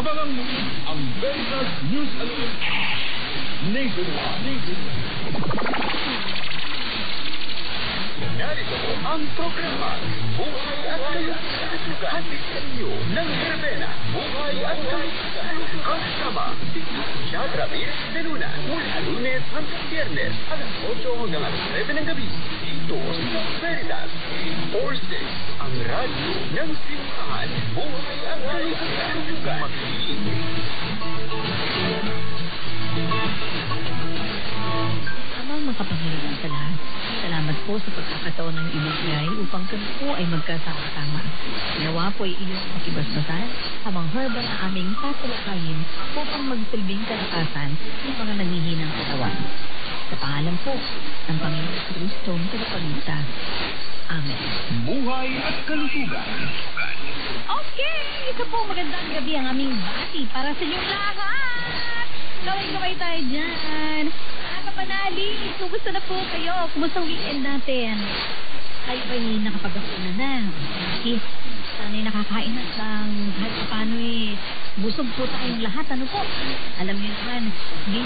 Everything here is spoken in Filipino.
Abangan mo ang Veritas News Alert Nationwide. Narito ang programa Buhay at Kalusugan. Hatid sa inyo ng Verbena Buhay at Kalusugan. Kasama si Chad Ramirez de Luna mula Lunes hanggang Biyernes alas 8 hanggang alas 9 ng gabi dito sa Veritas 846 ang radyo ng simbahan. Buhay at Kalusugan. Mag-iing Amang makapangyarihan sa lahat, salamat po sa pagkakataon ng ibigay upang kami po ay magkasama-sama. Nawa po ay iyong makibasbasan habang herbal ang aming tatalakayin upang magsilbing kalakasan ng mga nanghihinang katawan. Sa pangalan po ng Panginoon Kristong Tagapagligtas. Amen. Buhay at Kalusugan. Okay! Isa po magandang gabi ang aming bati para sa inyong lahat! Kaway-kaway tayo dyan! Panali, kumusta na po kayo? Kumusta ang weekend natin? Kayo ba'y nakapag-akuna na? Yes, sana'y nakakain at lang kahit paano busog po tayong lahat. Ano po? Alam niyo naman, hindi